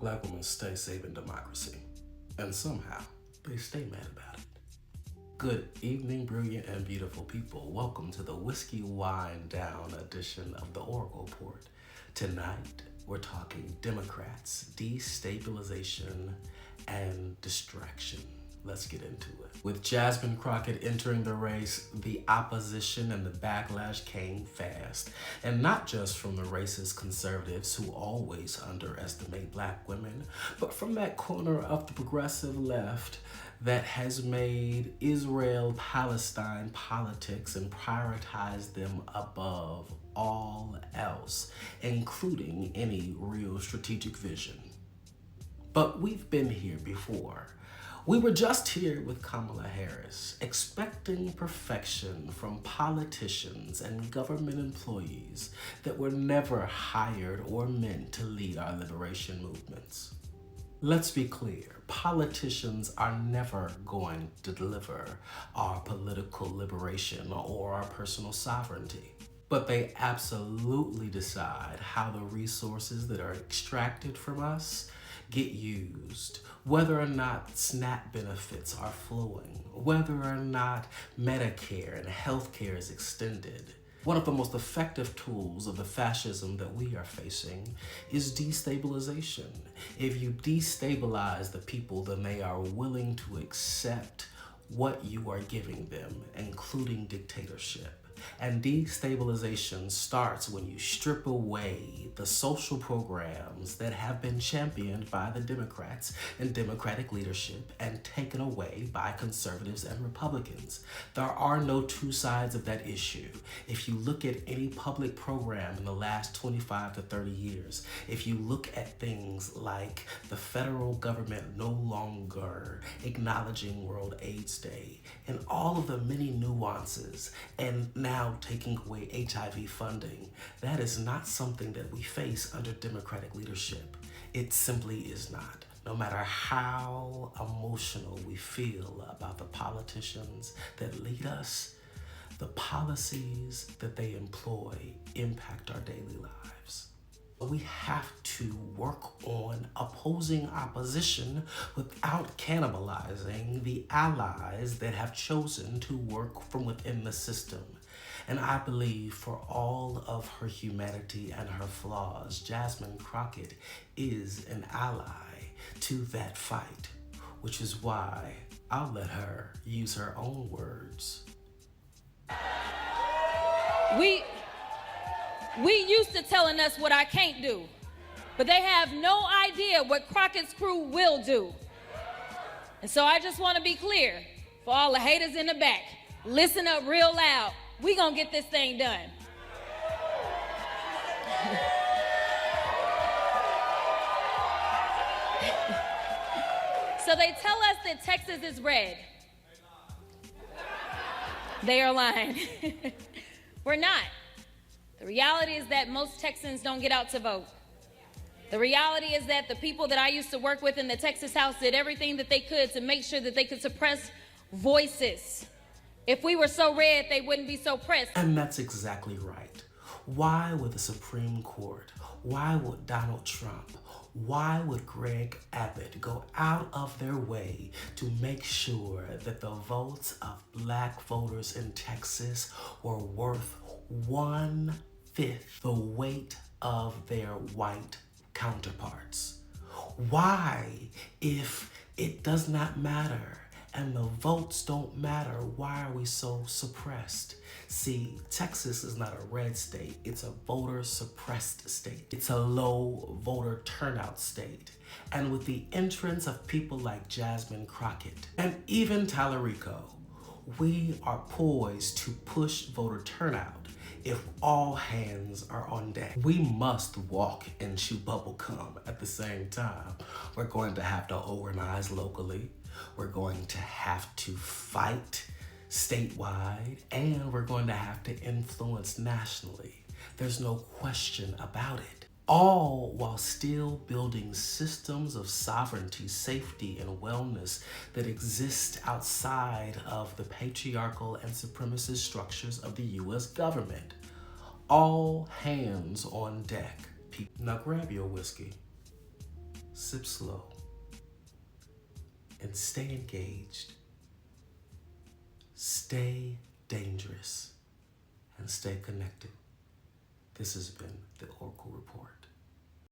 Black women stay saving democracy, and somehow they stay mad about it. Good evening, brilliant and beautiful people. Welcome to the Whiskey Wine Down edition of the Oracle Report. Tonight, we're talking Democrats, destabilization, and distraction. Let's get into it. With Jasmine Crockett entering the race, the opposition and the backlash came fast. And not just from the racist conservatives who always underestimate Black women, but from that corner of the progressive left that has made Israel-Palestine politics and prioritized them above all else, including any real strategic vision. But we've been here before. We were just here with Kamala Harris, expecting perfection from politicians and government employees that were never hired or meant to lead our liberation movements. Let's be clear, politicians are never going to deliver our political liberation or our personal sovereignty. But they absolutely decide how the resources that are extracted from us get used, whether or not SNAP benefits are flowing, whether or not Medicare and healthcare is extended. One of the most effective tools of the fascism that we are facing is destabilization. If you destabilize the people, then they are willing to accept what you are giving them, including dictatorship. And destabilization starts when you strip away the social programs that have been championed by the Democrats and Democratic leadership and taken away by conservatives and Republicans. There are no two sides of that issue. If you look at any public program in the last 25 to 30 years, if you look at things like the federal government no longer acknowledging World AIDS Day and all of the many nuances and now taking away HIV funding, that is not something that we face under Democratic leadership. It simply is not. No matter how emotional we feel about the politicians that lead us, the policies that they employ impact our daily lives. We have to work on opposing opposition without cannibalizing the allies that have chosen to work from within the system. And I believe for all of her humanity and her flaws, Jasmine Crockett is an ally to that fight, which is why I'll let her use her own words. We used to telling us what I can't do, but they have no idea what Crockett's crew will do. And so I just want to be clear, for all the haters in the back, listen up real loud. We gonna get this thing done. So they tell us that Texas is red. They are lying. We're not. The reality is that most Texans don't get out to vote. The reality is that the people that I used to work with in the Texas House did everything that they could to make sure that they could suppress voices. If we were so red, they wouldn't be so pressed. And that's exactly right. Why would the Supreme Court, why would Donald Trump, why would Greg Abbott go out of their way to make sure that the votes of Black voters in Texas were worth 1/5 the weight of their white counterparts? Why, if it does not matter and the votes don't matter, why are we so suppressed? See, Texas is not a red state, it's a voter suppressed state. It's a low voter turnout state. And with the entrance of people like Jasmine Crockett and even Tallarico, we are poised to push voter turnout if all hands are on deck. We must walk and chew bubble gum at the same time. We're going to have to organize locally. We're going to have to fight statewide, and we're going to have to influence nationally. There's no question about it. All while still building systems of sovereignty, safety, and wellness that exist outside of the patriarchal and supremacist structures of the U.S. government. All hands on deck. Now grab your whiskey, sip slow, and stay engaged. Stay dangerous and stay connected. This has been the Oracle Report.